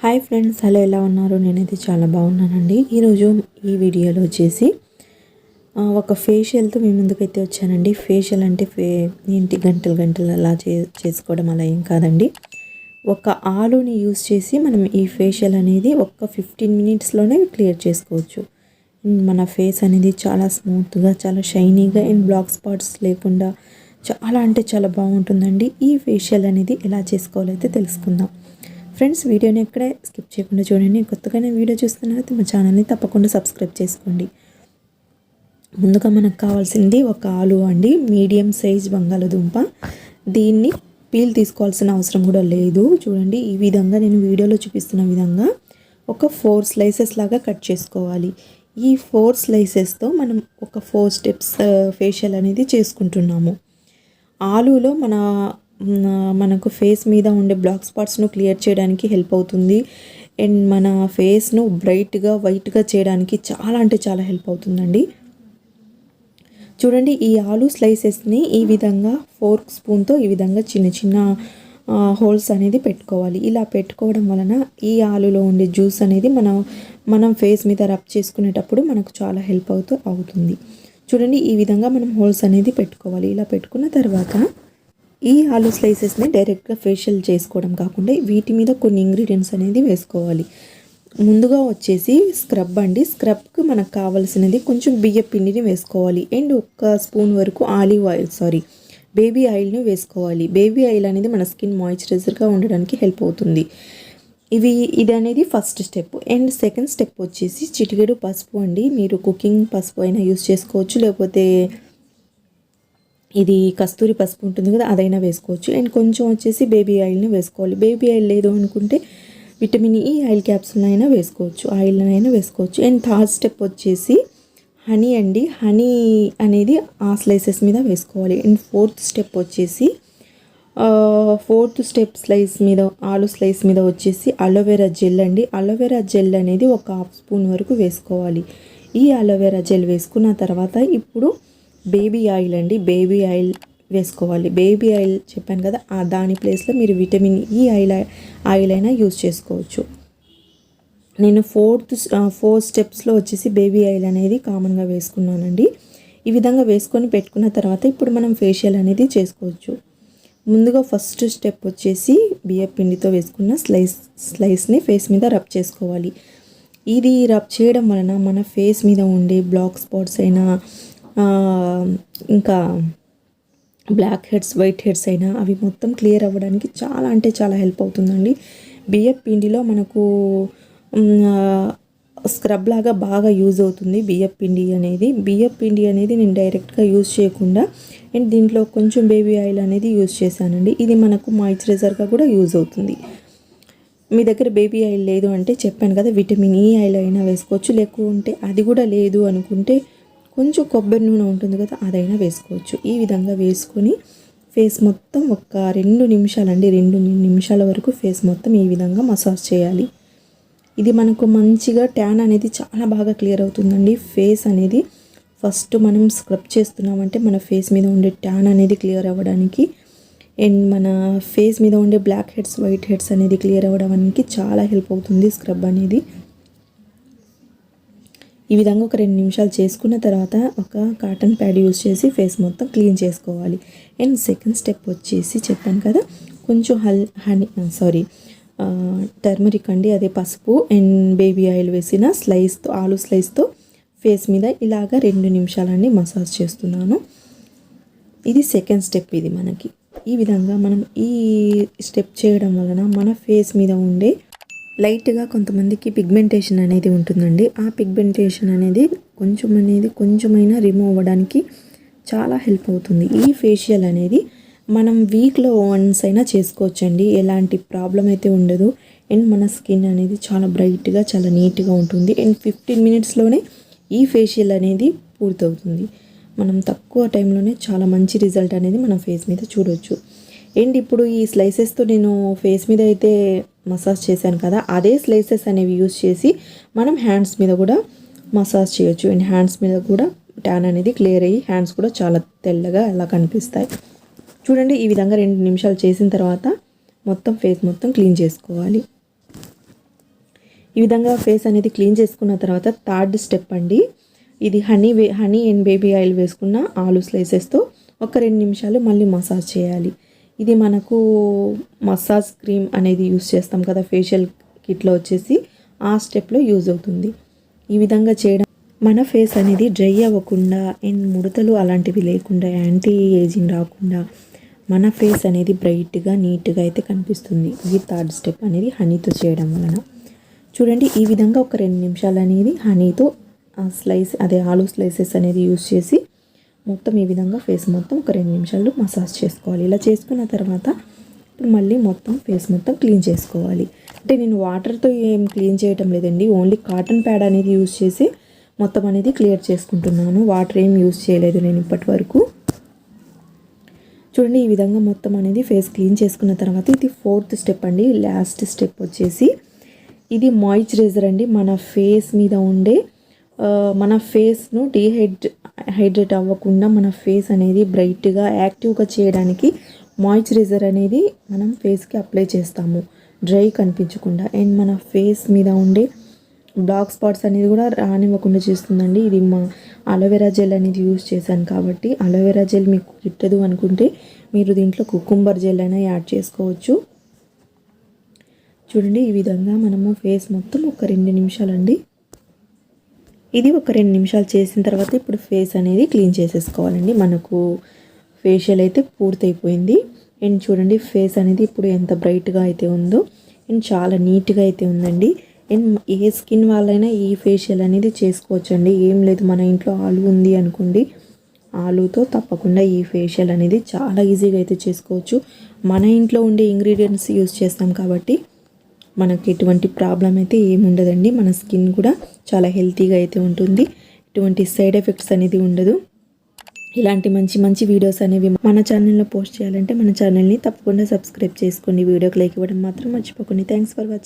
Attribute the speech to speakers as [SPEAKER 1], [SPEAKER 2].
[SPEAKER 1] Hi friends, hello, ఎలా ఉన్నారు? నేనైతే చాలా బాగున్నానండి. ఈరోజు ఈ వీడియోలో వచ్చేసి ఒక ఫేషియల్తో మీ ముందుకైతే వచ్చానండి. ఫేషియల్ అంటే ఏంటి గంటలు అలా చేసుకోవడం అలా ఏం కాదండి. ఒక ఆలుని యూస్ చేసి మనం ఈ ఫేషియల్ అనేది ఒక 15 మినిట్స్లోనే క్లియర్ చేసుకోవచ్చు. మన ఫేస్ అనేది చాలా స్మూత్గా, చాలా షైనీగా అండ్ బ్లాక్ స్పాట్స్ లేకుండా చాలా అంటే చాలా బాగుంటుందండి. ఈ ఫేషియల్ అనేది ఎలా చేసుకోవాలో అయితే తెలుసుకుందాం. ఫ్రెండ్స్, వీడియోని ఎక్కడే స్కిప్ చేయకుండా చూడండి. కొత్తగానే వీడియో చూస్తున్నట్లయితే మా ఛానల్ని తప్పకుండా సబ్స్క్రైబ్ చేసుకోండి. ముందుగా మనకు కావాల్సింది ఒక ఆలు అండి, మీడియం సైజ్ బంగాళదుంప. దీన్ని పీల్ తీసుకోవాల్సిన అవసరం కూడా లేదు. చూడండి, ఈ విధంగా నేను వీడియోలో చూపిస్తున్న విధంగా ఒక 4 స్లైసెస్ లాగా కట్ చేసుకోవాలి. ఈ 4 స్లైసెస్తో మనం ఒక 4 స్టెప్స్ ఫేషియల్ అనేది చేసుకుంటున్నాము. ఆలులో మనకు ఫేస్ మీద ఉండే బ్లాక్ స్పాట్స్ను క్లియర్ చేయడానికి హెల్ప్ అవుతుంది. అండ్ మన ఫేస్ను బ్రైట్గా వైట్గా చేయడానికి చాలా అంటే చాలా హెల్ప్ అవుతుందండి. చూడండి, ఈ ఆలు స్లైసెస్ని ఈ విధంగా ఫోర్క్ స్పూన్తో ఈ విధంగా చిన్న చిన్న హోల్స్ అనేది పెట్టుకోవాలి. ఇలా పెట్టుకోవడం వలన ఈ ఆలులో ఉండే జ్యూస్ అనేది మనం ఫేస్ మీద రబ్ చేసుకునేటప్పుడు మనకు చాలా హెల్ప్ అవుతుంది. చూడండి, ఈ విధంగా మనం హోల్స్ అనేది పెట్టుకోవాలి. ఇలా పెట్టుకున్న తర్వాత ఈ ఆలు స్లైసెస్ని డైరెక్ట్గా ఫేషియల్ చేసుకోవడం కాకుండా వీటి మీద కొన్ని ఇంగ్రీడియంట్స్ అనేది వేసుకోవాలి. ముందుగా వచ్చేసి స్క్రబ్ అండి. స్క్రబ్కి మనకు కావాల్సినది కొంచెం బియ్యం పిండిని వేసుకోవాలి. అండ్ 1 స్పూన్ వరకు బేబీ ఆయిల్ని వేసుకోవాలి. బేబీ ఆయిల్ అనేది మన స్కిన్ మాయిశ్చరైజర్గా ఉండడానికి హెల్ప్ అవుతుంది. ఇది అనేది first step. And second step వచ్చేసి చిటికెడు పసుపు అండి. మీరు కుకింగ్ పసుపు అయినా యూస్ చేసుకోవచ్చు, లేకపోతే ఇది కస్తూరి పసుపు ఉంటుంది కదా, అదైనా వేసుకోవచ్చు. అండ్ కొంచెం వచ్చేసి బేబీ ఆయిల్ని వేసుకోవాలి. బేబీ ఆయిల్ లేదు అనుకుంటే విటమిన్ ఈ ఆయిల్ క్యాప్సూల్ అయినా వేసుకోవచ్చు, ఆయిల్నైనా వేసుకోవచ్చు. అండ్ థర్డ్ స్టెప్ వచ్చేసి హనీ అండి. హనీ అనేది ఆ స్లైసెస్ మీద వేసుకోవాలి. అండ్ ఫోర్త్ స్టెప్ వచ్చేసి ఆలు స్లైస్ మీద వచ్చేసి అలోవెరా జెల్ అండి. అలోవెరా జెల్ అనేది ఒక 1/2 స్పూన్ వరకు వేసుకోవాలి. ఈ అలోవెరా జెల్ వేసుకున్న తర్వాత ఇప్పుడు బేబీ ఆయిల్ అండి. బేబీ ఆయిల్ వేసుకోవాలి. బేబీ ఆయిల్ చెప్పాను కదా, దాని ప్లేస్లో మీరు విటమిన్ ఈ ఆయిల్ అయినా యూజ్ చేసుకోవచ్చు. నేను 4 స్టెప్స్లో వచ్చేసి బేబీ ఆయిల్ అనేది కామన్గా వేసుకున్నానండి. ఈ విధంగా వేసుకొని పెట్టుకున్న తర్వాత ఇప్పుడు మనం ఫేషియల్ అనేది చేసుకోవచ్చు. ముందుగా ఫస్ట్ స్టెప్ వచ్చేసి బియ్యం పిండితో వేసుకున్న స్లైస్ని ఫేస్ మీద రబ్ చేసుకోవాలి. ఇది రబ్ చేయడం వలన మన ఫేస్ మీద ఉండే బ్లాక్ స్పాట్స్ అయినా ఇంకా బ్లాక్ హెడ్స్, వైట్ హెడ్స్ అయినా అవి మొత్తం క్లియర్ అవ్వడానికి చాలా అంటే చాలా హెల్ప్ అవుతుందండి. బియ్యం పిండిలో మనకు స్క్రబ్ లాగా బాగా యూజ్ అవుతుంది బియ్యం పిండి అనేది నేను డైరెక్ట్గా యూజ్ చేయకుండా అండ్ దీంట్లో కొంచెం బేబీ ఆయిల్ అనేది యూజ్ చేశానండి. ఇది మనకు మాయిశ్చరైజర్గా కూడా యూజ్ అవుతుంది. మీ దగ్గర బేబీ ఆయిల్ లేదు అంటే చెప్పాను కదా, విటమిన్ ఈ ఆయిల్ అయినా వేసుకోవచ్చు. లేకుంటే అది కూడా లేదు అనుకుంటే కొంచెం కొబ్బరి నూనె ఉంటుంది కదా, అదైనా వేసుకోవచ్చు. ఈ విధంగా వేసుకొని ఫేస్ మొత్తం ఒక 2 నిమిషాలండి, 2 నిమిషాల వరకు ఫేస్ మొత్తం ఈ విధంగా మసాజ్ చేయాలి. ఇది మనకు మంచిగా ట్యాన్ అనేది చాలా బాగా క్లియర్ అవుతుందండి. ఫేస్ అనేది ఫస్ట్ మనం స్క్రబ్ చేస్తున్నామంటే మన ఫేస్ మీద ఉండే ట్యాన్ అనేది క్లియర్ అవ్వడానికి అండ్ మన ఫేస్ మీద ఉండే బ్లాక్ హెడ్స్, వైట్ హెడ్స్ అనేది క్లియర్ అవ్వడానికి చాలా హెల్ప్ అవుతుంది స్క్రబ్ అనేది. ఈ విధంగా ఒక 2 నిమిషాలు చేసుకున్న తర్వాత ఒక కాటన్ ప్యాడ్ యూజ్ చేసి ఫేస్ మొత్తం క్లీన్ చేసుకోవాలి. అండ్ సెకండ్ స్టెప్ వచ్చేసి చెప్పాను కదా, కొంచెం టర్మరిక్ అండి, అదే పసుపు అండ్ బేబీ ఆయిల్ వేసిన ఆలు స్లైస్తో ఫేస్ మీద ఇలాగా 2 నిమిషాలండి మసాజ్ చేస్తున్నాను. ఇది సెకండ్ స్టెప్. ఇది మనకి ఈ విధంగా మనం ఈ స్టెప్ చేయడం వలన మన ఫేస్ మీద ఉండే లైట్గా కొంతమందికి పిగ్మెంటేషన్ అనేది ఉంటుందండి. ఆ పిగ్మెంటేషన్ అనేది కొంచెమైనా రిమూవ్ అవ్వడానికి చాలా హెల్ప్ అవుతుంది. ఈ ఫేషియల్ అనేది మనం వీక్లో వన్స్ అయినా చేసుకోవచ్చండి. ఎలాంటి ప్రాబ్లం అయితే ఉండదు. అండ్ మన స్కిన్ అనేది చాలా బ్రైట్గా, చాలా నీట్గా ఉంటుంది. అండ్ 15 మినిట్స్లోనే ఈ ఫేషియల్ అనేది పూర్తవుతుంది. మనం తక్కువ టైంలోనే చాలా మంచి రిజల్ట్ అనేది మన ఫేస్ మీద చూడవచ్చు. అండ్ ఇప్పుడు ఈ స్లైసెస్తో నేను ఫేస్ మీద అయితే మసాజ్ చేశాను కదా, అదే స్లైసెస్ అనేవి యూజ్ చేసి మనం హ్యాండ్స్ మీద కూడా మసాజ్ చేయొచ్చు. అండ్ హ్యాండ్స్ మీద కూడా ట్యాన్ అనేది క్లియర్ అయ్యి హ్యాండ్స్ కూడా చాలా తెల్లగా అలా కనిపిస్తాయి. చూడండి, ఈ విధంగా 2 నిమిషాలు చేసిన తర్వాత మొత్తం ఫేస్ మొత్తం క్లీన్ చేసుకోవాలి. ఈ విధంగా ఫేస్ అనేది క్లీన్ చేసుకున్న తర్వాత థర్డ్ స్టెప్ అండి, ఇది హనీ అండ్ బేబీ ఆయిల్ వేసుకున్న ఆలు స్లైసెస్తో ఒక 2 నిమిషాలు మళ్ళీ మసాజ్ చేయాలి. ఇది మనకు మసాజ్ క్రీమ్ అనేది యూస్ చేస్తాం కదా ఫేషియల్ కిట్లో వచ్చేసి, ఆ స్టెప్లో యూజ్ అవుతుంది. ఈ విధంగా చేయడం మన ఫేస్ అనేది డ్రై అవ్వకుండా అండ్ ముడతలు అలాంటివి లేకుండా, యాంటీ ఏజింగ్ రాకుండా మన ఫేస్ అనేది బ్రైట్గా నీట్గా అయితే కనిపిస్తుంది. ఈ థర్డ్ స్టెప్ అనేది హనీతో చేయడం వలన. చూడండి, ఈ విధంగా ఒక 2 నిమిషాలు అనేది హనీతో ఆలు స్లైసెస్ అనేది యూస్ చేసి మొత్తం ఈ విధంగా ఫేస్ మొత్తం ఒక 2 నిమిషాలు మసాజ్ చేసుకోవాలి. ఇలా చేసుకున్న తర్వాత ఇప్పుడు మళ్ళీ మొత్తం ఫేస్ మొత్తం క్లీన్ చేసుకోవాలి. అంటే నేను వాటర్తో ఏం క్లీన్ చేయటం లేదండి, ఓన్లీ కాటన్ ప్యాడ్ అనేది యూస్ చేసి మొత్తం అనేది క్లియర్ చేసుకుంటున్నాను. వాటర్ ఏం యూస్ చేయలేదు నేను ఇప్పటి వరకు. చూడండి, ఈ విధంగా మొత్తం అనేది ఫేస్ క్లీన్ చేసుకున్న తర్వాత ఇది 4th స్టెప్ అండి. లాస్ట్ స్టెప్ వచ్చేసి ఇది మాయిశ్చరైజర్ అండి. మన ఫేస్ మీద ఉండే మన ఫేస్ను హైడ్రేట్ అవ్వకుండా మన ఫేస్ అనేది బ్రైట్గా యాక్టివ్గా చేయడానికి మాయిశ్చరైజర్ అనేది మనం ఫేస్కి అప్లై చేస్తాము, డ్రై కనిపించకుండా. అండ్ మన ఫేస్ మీద ఉండే బ్లాక్ స్పాట్స్ అనేది కూడా రానివ్వకుండా చేస్తుందండి. ఇది మా అలోవెరా జెల్ అనేది యూస్ చేశాను కాబట్టి, అలోవెరా జెల్ మీకు గిట్టదు అనుకుంటే మీరు దీంట్లో కుకుంబర్ జెల్ అయినా యాడ్ చేసుకోవచ్చు. చూడండి, ఈ విధంగా మనము ఫేస్ మొత్తం ఒక 2 నిమిషాలండి, ఇది ఒక 2 నిమిషాలు చేసిన తర్వాత ఇప్పుడు ఫేస్ అనేది క్లీన్ చేసేసుకోవాలండి. మనకు ఫేషియల్ అయితే పూర్తయిపోయింది. అండ్ చూడండి, ఫేస్ అనేది ఇప్పుడు ఎంత బ్రైట్గా అయితే ఉందో అండ్ చాలా నీట్గా అయితే ఉందండి. అండ్ ఏ స్కిన్ వాళ్ళైనా ఈ ఫేషియల్ అనేది చేసుకోవచ్చండి. ఏం లేదు, మన ఇంట్లో ఆలు ఉంది అనుకోండి, ఆలుతో తప్పకుండా ఈ ఫేషియల్ అనేది చాలా ఈజీగా అయితే చేసుకోవచ్చు. మన ఇంట్లో ఉండే ఇంగ్రీడియంట్స్ యూస్ చేస్తాం కాబట్టి మనకి ఎటువంటి ప్రాబ్లం అయితే ఏముండదండి. మన స్కిన్ కూడా చాలా హెల్తీగా అయితే ఉంటుంది, ఎటువంటి సైడ్ ఎఫెక్ట్స్ అనేది ఉండదు. ఇలాంటి మంచి మంచి వీడియోస్ అనేవి మన ఛానల్లో పోస్ట్ చేయాలంటే మన ఛానల్ని తప్పకుండా సబ్స్క్రైబ్ చేసుకోండి. వీడియోకి లైక్ ఇవ్వడం మాత్రం మర్చిపోకండి. Thanks for watching.